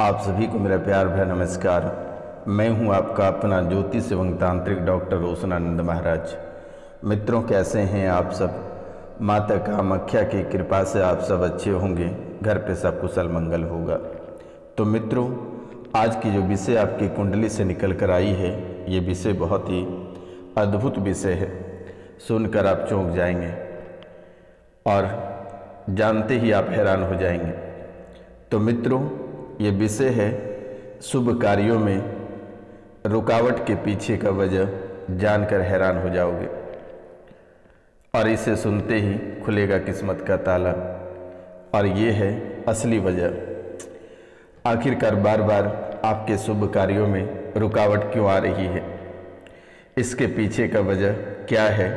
आप सभी को मेरा प्यार भरा नमस्कार। मैं हूं आपका अपना ज्योतिष एवं तांत्रिक डॉक्टर रोशनानंद महाराज। मित्रों, कैसे हैं आप सब? माता कामाख्या की कृपा से आप सब अच्छे होंगे, घर पे सब कुशल मंगल होगा। तो मित्रों, आज की जो विषय आपकी कुंडली से निकल कर आई है, ये विषय बहुत ही अद्भुत विषय है। सुनकर आप चौंक जाएंगे और जानते ही आप हैरान हो जाएंगे। तो मित्रों, ये विषय है शुभ कार्यों में रुकावट के पीछे का वजह, जानकर हैरान हो जाओगे और इसे सुनते ही खुलेगा किस्मत का ताला। और ये है असली वजह। आखिरकार बार बार आपके शुभ कार्यों में रुकावट क्यों आ रही है, इसके पीछे का वजह क्या है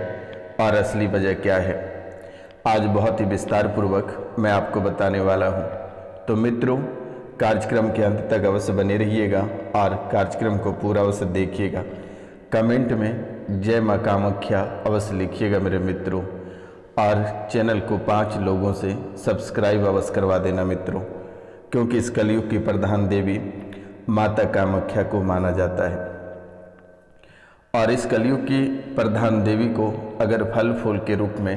और असली वजह क्या है, आज बहुत ही विस्तार पूर्वक मैं आपको बताने वाला हूँ। तो मित्रों, कार्यक्रम के अंत तक अवश्य बने रहिएगा और कार्यक्रम को पूरा अवश्य देखिएगा। कमेंट में जय माँ कामाख्या अवश्य लिखिएगा मेरे मित्रों, और चैनल को 5 लोगों से सब्सक्राइब अवश्य करवा देना मित्रों, क्योंकि इस कलयुग की प्रधान देवी माता कामाख्या को माना जाता है। और इस कलयुग की प्रधान देवी को अगर फल फूल के रूप में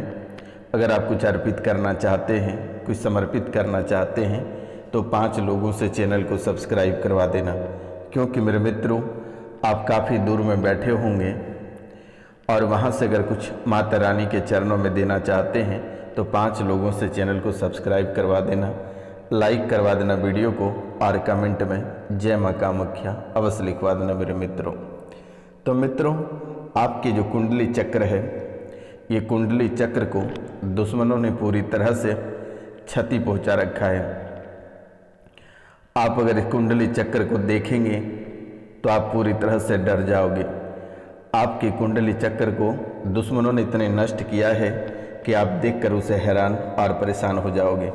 अगर आप कुछ अर्पित करना चाहते हैं, कुछ समर्पित करना चाहते हैं, तो 5 लोगों से चैनल को सब्सक्राइब करवा देना, क्योंकि मेरे मित्रों आप काफ़ी दूर में बैठे होंगे और वहाँ से अगर कुछ माता रानी के चरणों में देना चाहते हैं तो 5 लोगों से चैनल को सब्सक्राइब करवा देना, लाइक करवा देना वीडियो को, और कमेंट में जय माँ कामाख्या अवश्य लिखवा देना मेरे मित्रों। तो मित्रों, आपकी जो कुंडली चक्र है, ये कुंडली चक्र को दुश्मनों ने पूरी तरह से क्षति पहुंचा रखा है। आप अगर इस कुंडली चक्र को देखेंगे तो आप पूरी तरह से डर जाओगे। आपकी कुंडली चक्र को दुश्मनों ने इतने नष्ट किया है कि आप देखकर उसे हैरान और परेशान हो जाओगे।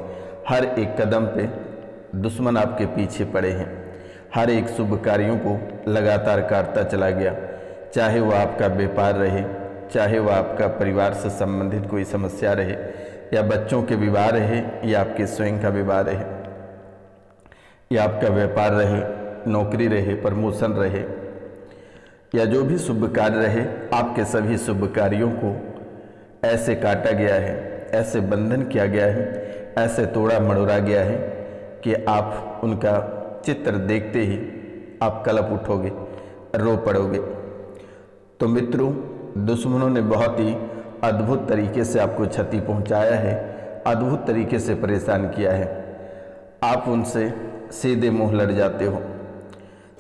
हर एक कदम पे दुश्मन आपके पीछे पड़े हैं। हर एक शुभ कार्यों को लगातार काटता चला गया, चाहे वह आपका व्यापार रहे, चाहे वह आपका परिवार से संबंधित कोई समस्या रहे, या बच्चों के विवाह रहे, या आपके स्वयं का विवाह रहे, या आपका व्यापार रहे, नौकरी रहे, प्रमोशन रहे, या जो भी शुभ कार्य रहे, आपके सभी शुभ कार्यों को ऐसे काटा गया है, ऐसे बंधन किया गया है, ऐसे तोड़ा मड़ोड़ा गया है कि आप उनका चित्र देखते ही आप कलप उठोगे, रो पड़ोगे। तो मित्रों, दुश्मनों ने बहुत ही अद्भुत तरीके से आपको क्षति पहुंचाया है, अद्भुत तरीके से परेशान किया है। आप उनसे सीधे मुंह लड़ जाते हो,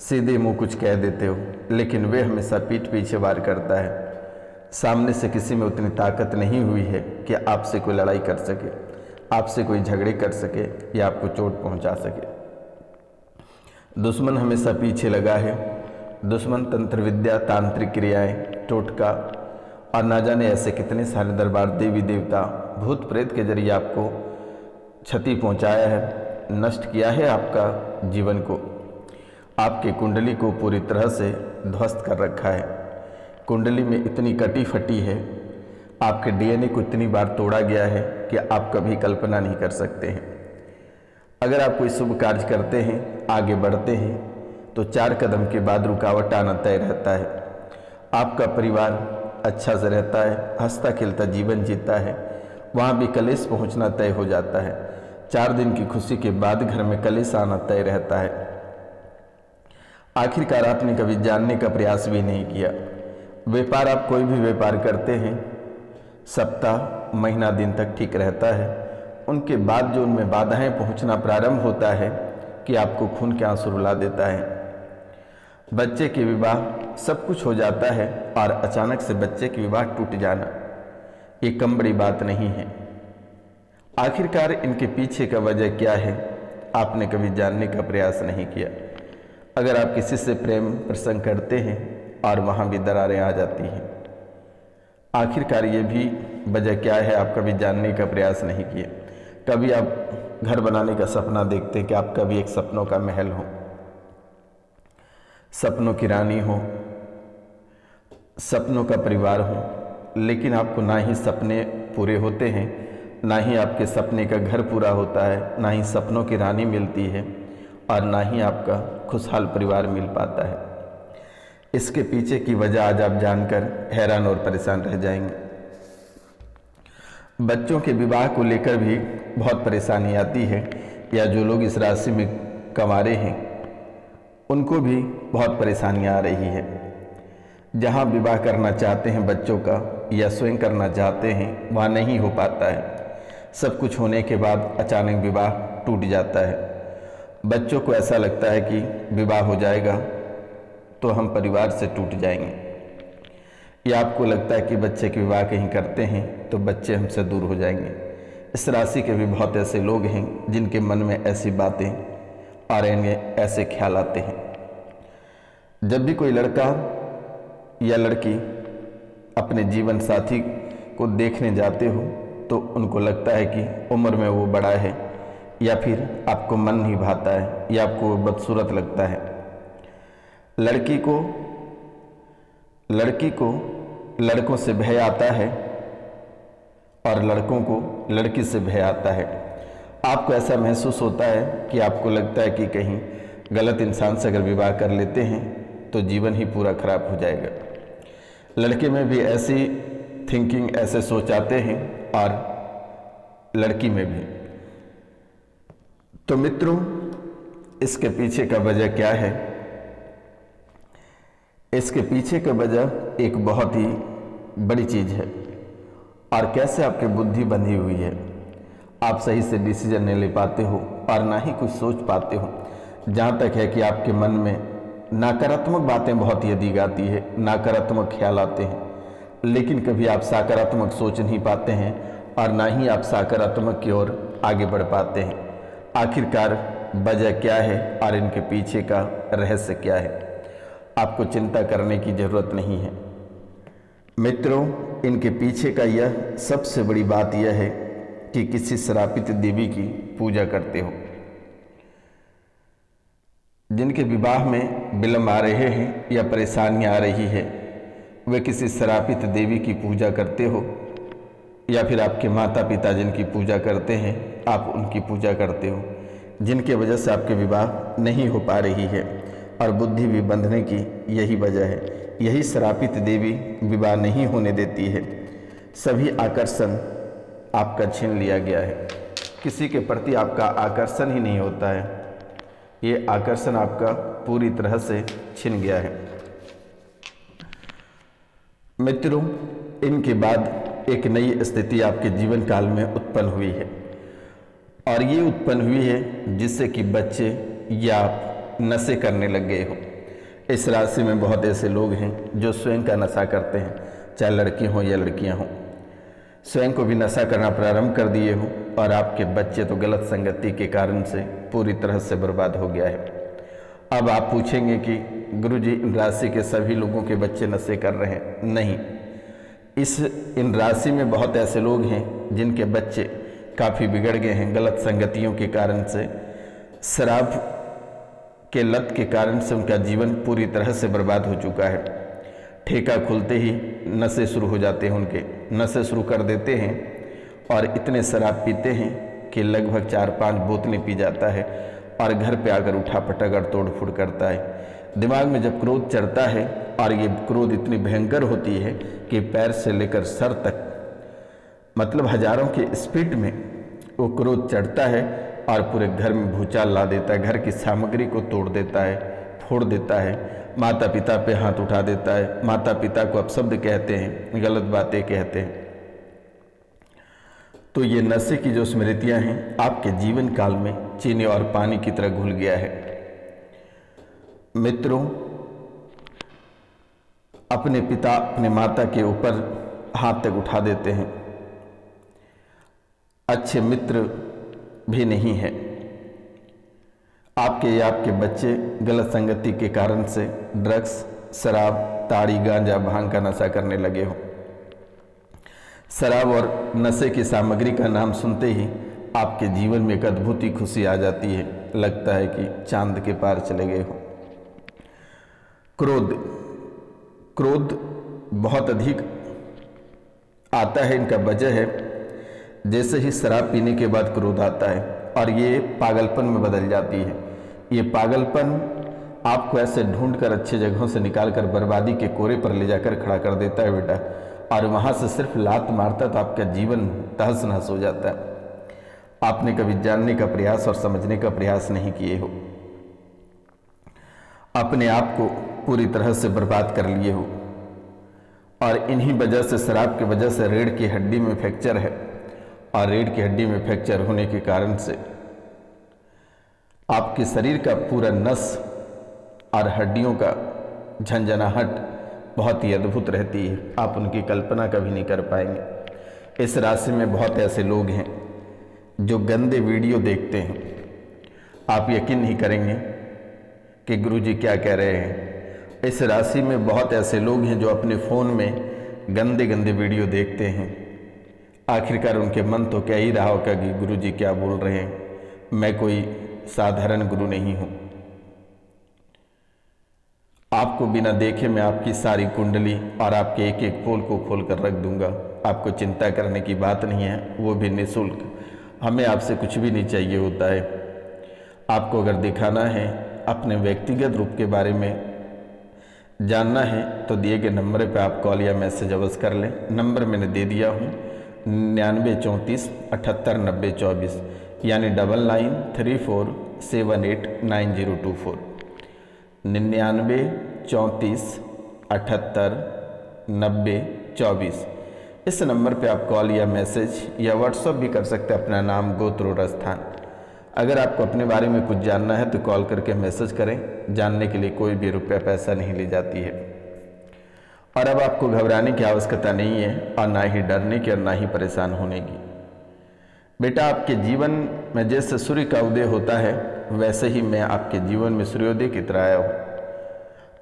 सीधे मुंह कुछ कह देते हो, लेकिन वे हमेशा पीठ पीछे वार करता है। सामने से किसी में उतनी ताकत नहीं हुई है कि आपसे कोई लड़ाई कर सके, आपसे कोई झगड़े कर सके या आपको चोट पहुंचा सके। दुश्मन हमेशा पीछे लगा है। दुश्मन तंत्र विद्या, तांत्रिक क्रियाएं, टोटका और ना जाने ऐसे कितने सारे दरबार, देवी देवता, भूत प्रेत के जरिए आपको क्षति पहुंचाया है, नष्ट किया है आपका जीवन को, आपके कुंडली को पूरी तरह से ध्वस्त कर रखा है। कुंडली में इतनी कटी फटी है, आपके डीएनए को इतनी बार तोड़ा गया है कि आप कभी कल्पना नहीं कर सकते हैं। अगर आप कोई शुभ कार्य करते हैं, आगे बढ़ते हैं, तो 4 कदम के बाद रुकावट आना तय रहता है। आपका परिवार अच्छा से रहता है, हंसता खेलता जीवन जीता है, वहाँ भी कलेश पहुँचना तय हो जाता है। 4 दिन की खुशी के बाद घर में कलेश आना तय रहता है। आखिरकार आपने कभी जानने का प्रयास भी नहीं किया। व्यापार, आप कोई भी व्यापार करते हैं, सप्ताह, महीना, दिन तक ठीक रहता है। उनके बाद जो उनमें बाधाएं पहुंचना प्रारंभ होता है कि आपको खून के आंसू रुला देता है। बच्चे के विवाह, सब कुछ हो जाता है और अचानक से बच्चे के विवाह टूट जाना, ये कम बड़ी बात नहीं है। आखिरकार इनके पीछे का वजह क्या है, आपने कभी जानने का प्रयास नहीं किया। अगर आप किसी से प्रेम प्रसंग करते हैं और वहाँ भी दरारें आ जाती हैं, आखिरकार ये भी वजह क्या है, आप कभी जानने का प्रयास नहीं किए। कभी आप घर बनाने का सपना देखते हैं कि आपका भी एक सपनों का महल हो, सपनों की रानी हो, सपनों का परिवार हो, लेकिन आपको ना ही सपने पूरे होते हैं, ना ही आपके सपने का घर पूरा होता है, ना ही सपनों की रानी मिलती है, और ना ही आपका खुशहाल परिवार मिल पाता है। इसके पीछे की वजह आज आप जानकर हैरान और परेशान रह जाएंगे। बच्चों के विवाह को लेकर भी बहुत परेशानी आती है, या जो लोग इस राशि में कंवारे हैं उनको भी बहुत परेशानियां आ रही है। जहां विवाह करना चाहते हैं बच्चों का या स्वयं करना चाहते हैं वहां नहीं हो पाता है। सब कुछ होने के बाद अचानक विवाह टूट जाता है। बच्चों को ऐसा लगता है कि विवाह हो जाएगा तो हम परिवार से टूट जाएंगे, या आपको लगता है कि बच्चे के विवाह कहीं करते हैं तो बच्चे हमसे दूर हो जाएंगे। इस राशि के भी बहुत ऐसे लोग हैं जिनके मन में ऐसी बातें और इन्हें ऐसे ख्याल आते हैं। जब भी कोई लड़का या लड़की अपने जीवन साथी को देखने जाते हो तो उनको लगता है कि उम्र में वो बड़ा है, या फिर आपको मन नहीं भाता है, या आपको वो बदसूरत लगता है। लड़की को लड़कों से भय आता है और लड़कों को लड़की से भय आता है। आपको ऐसा महसूस होता है कि आपको लगता है कि कहीं गलत इंसान से अगर विवाह कर लेते हैं तो जीवन ही पूरा खराब हो जाएगा। लड़के में भी ऐसी थिंकिंग, ऐसे सोच आते हैं और लड़की में भी। तो मित्रों, इसके पीछे का वजह क्या है? इसके पीछे का वजह एक बहुत ही बड़ी चीज है, और कैसे आपकी बुद्धि बंधी हुई है। आप सही से डिसीजन नहीं ले पाते हो और ना ही कुछ सोच पाते हो। जहाँ तक है कि आपके मन में नकारात्मक बातें बहुत ही अधिक आती है, नकारात्मक ख्याल आते हैं, लेकिन कभी आप सकारात्मक सोच नहीं पाते हैं और ना ही आप सकारात्मक की ओर आगे बढ़ पाते हैं। आखिरकार वजह क्या है और इनके पीछे का रहस्य क्या है? आपको चिंता करने की जरूरत नहीं है मित्रों। इनके पीछे का यह सबसे बड़ी बात यह है कि किसी श्रापित देवी की पूजा करते हो। जिनके विवाह में विलंब आ रहे हैं या परेशानियां आ रही है, वे किसी श्रापित देवी की पूजा करते हो, या फिर आपके माता पिता जिनकी पूजा करते हैं आप उनकी पूजा करते हो, जिनके वजह से आपके विवाह नहीं हो पा रही है और बुद्धि भी बंधने की यही वजह है। यही श्रापित देवी विवाह नहीं होने देती है। सभी आकर्षण आपका छीन लिया गया है। किसी के प्रति आपका आकर्षण ही नहीं होता है। ये आकर्षण आपका पूरी तरह से छिन गया है। मित्रों, इनके बाद एक नई स्थिति आपके जीवन काल में उत्पन्न हुई है, और ये उत्पन्न हुई है जिससे कि बच्चे या आप नशे करने लग गए हो। इस राशि में बहुत ऐसे लोग हैं जो स्वयं का नशा करते हैं, चाहे लड़की हो या लड़कियां हो। स्वयं को भी नशा करना प्रारंभ कर दिए हो, और आपके बच्चे तो गलत संगति के कारण से पूरी तरह से बर्बाद हो गया है। अब आप पूछेंगे कि गुरुजी, इन राशि के सभी लोगों के बच्चे नशे कर रहे हैं? नहीं, इन राशि में बहुत ऐसे लोग हैं जिनके बच्चे काफ़ी बिगड़ गए हैं गलत संगतियों के कारण से। शराब के लत के कारण से उनका जीवन पूरी तरह से बर्बाद हो चुका है। ठेका खुलते ही नशे शुरू हो जाते हैं, उनके नशे शुरू कर देते हैं और इतने शराब पीते हैं कि लगभग 4-5 बोतलें पी जाता है और घर पे आकर उठा पटक और तोड़ फोड़ करता है। दिमाग में जब क्रोध चढ़ता है, और ये क्रोध इतनी भयंकर होती है कि पैर से लेकर सर तक, मतलब हजारों की स्पीड में वो क्रोध चढ़ता है और पूरे घर में भूचाल ला देता है। घर की सामग्री को तोड़ देता है, फोड़ देता है, माता पिता पे हाथ उठा देता है, माता पिता को अपशब्द कहते हैं, गलत बातें कहते हैं। तो ये नशे की जो स्मृतियां हैं आपके जीवन काल में चीनी और पानी की तरह घुल गया है। मित्रों, अपने पिता अपने माता के ऊपर हाथ तक उठा देते हैं। अच्छे मित्र भी नहीं है। आपके या आपके बच्चे गलत संगति के कारण से ड्रग्स, शराब, ताड़ी, गांजा, भांग का नशा करने लगे हो। शराब और नशे की सामग्री का नाम सुनते ही आपके जीवन में एक अद्भुत ही खुशी आ जाती है। लगता है कि चांद के पार चले गए हो। क्रोध बहुत अधिक आता है। इनका वजह है, जैसे ही शराब पीने के बाद क्रोध आता है और ये पागलपन में बदल जाती है। ये पागलपन आपको ऐसे ढूंढ कर अच्छी जगहों से निकाल कर बर्बादी के कोरे पर ले जाकर खड़ा कर देता है बेटा, और वहाँ से सिर्फ लात मारता तो आपका जीवन तहस नहस हो जाता है। आपने कभी जानने का प्रयास और समझने का प्रयास नहीं किए हो, अपने आप को पूरी तरह से बर्बाद कर लिए हो, और इन्हीं वजह से, शराब की वजह से रीढ़ की हड्डी में फ्रैक्चर है, और रीढ़ की हड्डी में फ्रैक्चर होने के कारण से आपके शरीर का पूरा नस और हड्डियों का झंझनाहट बहुत ही अद्भुत रहती है, आप उनकी कल्पना कभी नहीं कर पाएंगे। इस राशि में बहुत ऐसे लोग हैं जो गंदे वीडियो देखते हैं, आप यकीन नहीं करेंगे कि गुरुजी क्या कह रहे हैं। इस राशि में बहुत ऐसे लोग हैं जो अपने फ़ोन में गंदे गंदे वीडियो देखते हैं। आखिरकार उनके मन तो क्या ही रहा होगा कि गुरुजी क्या बोल रहे हैं, मैं कोई साधारण गुरु नहीं हूँ। आपको बिना देखे मैं आपकी सारी कुंडली और आपके एक एक पोल को खोल कर रख दूंगा। आपको चिंता करने की बात नहीं है, वो भी निःशुल्क। हमें आपसे कुछ भी नहीं चाहिए होता है। आपको अगर दिखाना है, अपने व्यक्तिगत रूप के बारे में जानना है, तो दिए गए नंबर पे आप कॉल या मैसेज अवश्य कर लें। नंबर मैंने दे दिया हूँ 9934 78 90 24, यानी 9934789024, 9934 78 90 24। इस नंबर पे आप कॉल या मैसेज या व्हाट्सएप भी कर सकते हैं, अपना नाम, गोत्र और स्थान। अगर आपको अपने बारे में कुछ जानना है तो कॉल करके मैसेज करें। जानने के लिए कोई भी रुपया पैसा नहीं ली जाती है। और अब आपको घबराने की आवश्यकता नहीं है, और ना ही डरने की और ना ही परेशान होने की। बेटा, आपके जीवन में जैसे सूर्य का उदय होता है, वैसे ही मैं आपके जीवन में सूर्योदय की तरह आया हूँ।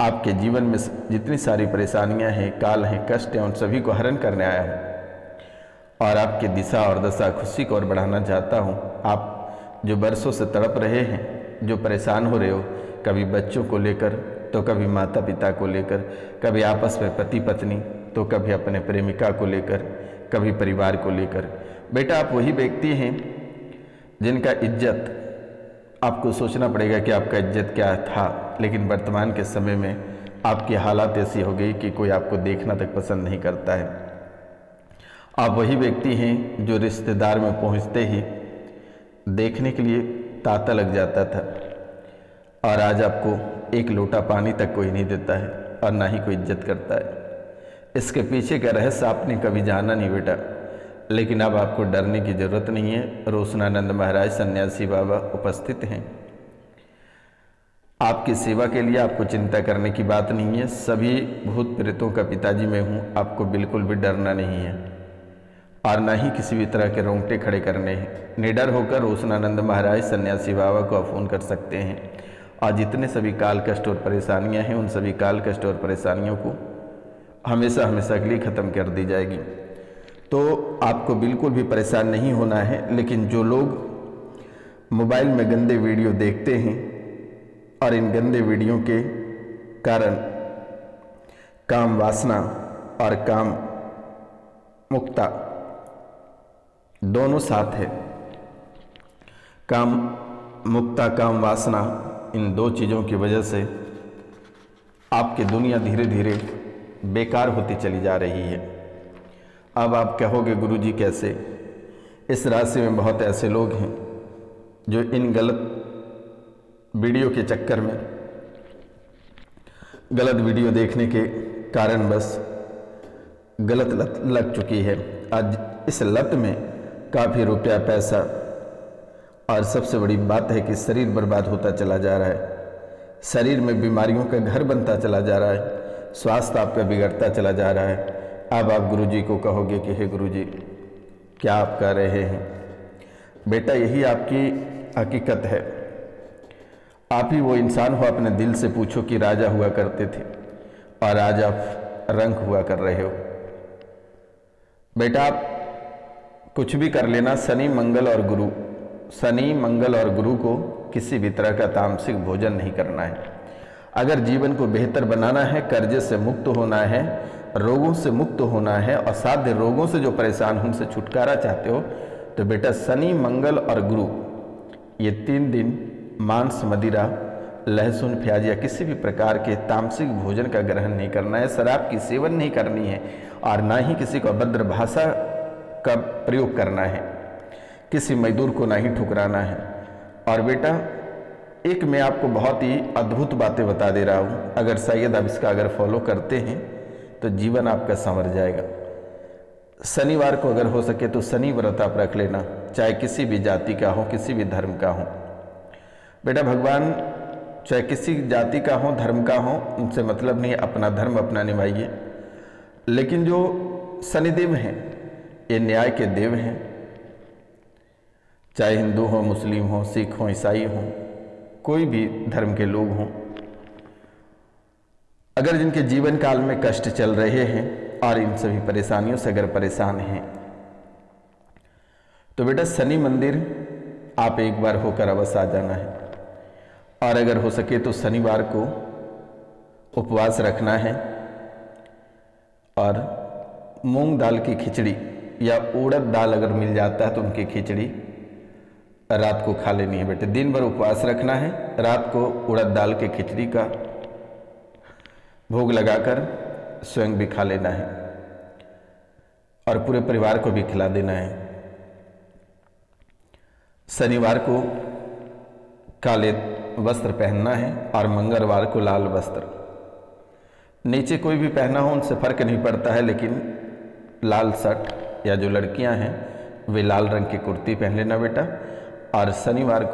आपके जीवन में जितनी सारी परेशानियां हैं, काल हैं, कष्ट हैं, उन सभी को हरण करने आया हूँ, और आपकी दिशा और दशा खुशी को और बढ़ाना चाहता हूँ। आप जो बरसों से तड़प रहे हैं, जो परेशान हो रहे हो, कभी बच्चों को लेकर, तो कभी माता पिता को लेकर, कभी आपस में पति पत्नी, तो कभी अपने प्रेमिका को लेकर, कभी परिवार को लेकर। बेटा, आप वही व्यक्ति हैं जिनका इज्जत, आपको सोचना पड़ेगा कि आपका इज्जत क्या था, लेकिन वर्तमान के समय में आपकी हालात ऐसी हो गई कि कोई आपको देखना तक पसंद नहीं करता है। आप वही व्यक्ति हैं जो रिश्तेदार में पहुंचते ही देखने के लिए तांता लग जाता था, और आज आपको एक लोटा पानी तक कोई नहीं देता है, और ना ही कोई इज्जत करता है। इसके पीछे का रहस्य आपने कभी जाना नहीं बेटा, लेकिन अब आपको डरने की जरूरत नहीं है। रोशनानंद महाराज सन्यासी बाबा उपस्थित हैं। आपकी सेवा के लिए आपको चिंता करने की बात नहीं है। सभी भूत प्रेतों का पिताजी मैं हूँ, आपको बिल्कुल भी डरना नहीं है, और ना ही किसी भी तरह के रोंगटे खड़े करने हैं। निडर होकर रोशनानंद महाराज सन्यासी बाबा को आप फ़ोन कर सकते हैं, और जितने सभी काल कष्ट और परेशानियां हैं, उन सभी काल कष्ट और परेशानियों को हमेशा हमेशा के लिए ख़त्म कर दी जाएगी। तो आपको बिल्कुल भी परेशान नहीं होना है। लेकिन जो लोग मोबाइल में गंदे वीडियो देखते हैं, और इन गंदे वीडियो के कारण काम वासना और काम मुक्ता दोनों साथ है। काम मुक्ता, काम वासना, इन दो चीज़ों की वजह से आपकी दुनिया धीरे धीरे बेकार होती चली जा रही है। अब आप कहोगे गुरुजी कैसे? इस राशि में बहुत ऐसे लोग हैं जो इन गलत वीडियो के चक्कर में, गलत वीडियो देखने के कारण बस गलत लत लग चुकी है। आज इस लत में काफ़ी रुपया, पैसा, और सबसे बड़ी बात है कि शरीर बर्बाद होता चला जा रहा है। शरीर में बीमारियों का घर बनता चला जा रहा है, स्वास्थ्य आपका बिगड़ता चला जा रहा है। अब आप गुरुजी को कहोगे कि हे गुरुजी, क्या आप कह रहे हैं? बेटा, यही आपकी हकीकत है। आप ही वो इंसान हो, अपने दिल से पूछो कि राजा हुआ करते थे, और आज आप रंक हुआ कर रहे हो। बेटा, आप कुछ भी कर लेना, शनि मंगल और गुरु को किसी भी तरह का तामसिक भोजन नहीं करना है। अगर जीवन को बेहतर बनाना है, कर्जे से मुक्त होना है, रोगों से मुक्त होना है, असाध्य रोगों से जो परेशान हो उनसे छुटकारा चाहते हो, तो बेटा शनि मंगल और गुरु ये 3 दिन मांस, मदिरा, लहसुन, प्याज या किसी भी प्रकार के तामसिक भोजन का ग्रहण नहीं करना है, शराब की सेवन नहीं करनी है और ना ही किसी को अभद्र भाषा का प्रयोग करना है, किसी मजदूर को ना ही ठुकराना है। और बेटा एक मैं आपको बहुत ही अद्भुत बातें बता दे रहा हूँ, अगर शायद आप इसका अगर फॉलो करते हैं तो जीवन आपका संवर जाएगा। शनिवार को अगर हो सके तो शनि व्रत आप रख लेना, चाहे किसी भी जाति का हो, किसी भी धर्म का हो। बेटा भगवान चाहे किसी जाति का हो, धर्म का हो, उनसे मतलब नहीं, अपना धर्म अपना निभाइए। लेकिन जो शनिदेव हैं ये न्याय के देव हैं, चाहे हिंदू हो, मुस्लिम हो, सिख हो, ईसाई हो, कोई भी धर्म के लोग हों, अगर जिनके जीवन काल में कष्ट चल रहे हैं और इन सभी परेशानियों से अगर परेशान हैं तो बेटा शनि मंदिर आप एक बार होकर अवश्य आ जाना है। और अगर हो सके तो शनिवार को उपवास रखना है और मूंग दाल की खिचड़ी या उड़द दाल अगर मिल जाता है तो उनकी खिचड़ी रात को खा लेनी है। बेटे दिन भर उपवास रखना है, रात को उड़द दाल के खिचड़ी का भोग लगाकर स्वयं भी खा लेना है और पूरे परिवार को भी खिला देना है। शनिवार को काले वस्त्र पहनना है और मंगलवार को लाल वस्त्र, नीचे कोई भी पहना हो उनसे फर्क नहीं पड़ता है, लेकिन लाल शर्ट या जो लड़कियां हैं वे लाल रंग की कुर्ती पहन लेना बेटा। और शनिवार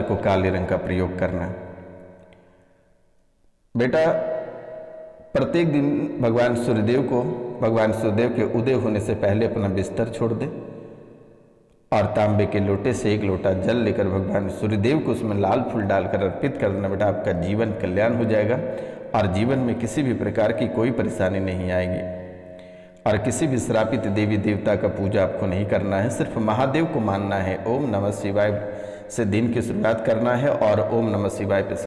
को काले रंग का प्रयोग करना बेटा। प्रत्येक दिन भगवान सूर्यदेव के उदय होने से पहले अपना बिस्तर छोड़ दे और तांबे के लोटे से एक लोटा जल लेकर भगवान सूर्यदेव को उसमें लाल फूल डालकर अर्पित कर देना बेटा। आपका जीवन कल्याण हो जाएगा और जीवन में किसी भी प्रकार की कोई परेशानी नहीं आएगी। और किसी भी श्रापित देवी देवता का पूजा आपको नहीं करना है, सिर्फ महादेव को मानना है। ओम नमः शिवाय से दिन की शुरुआत करना है और ओम नमः शिवाय पे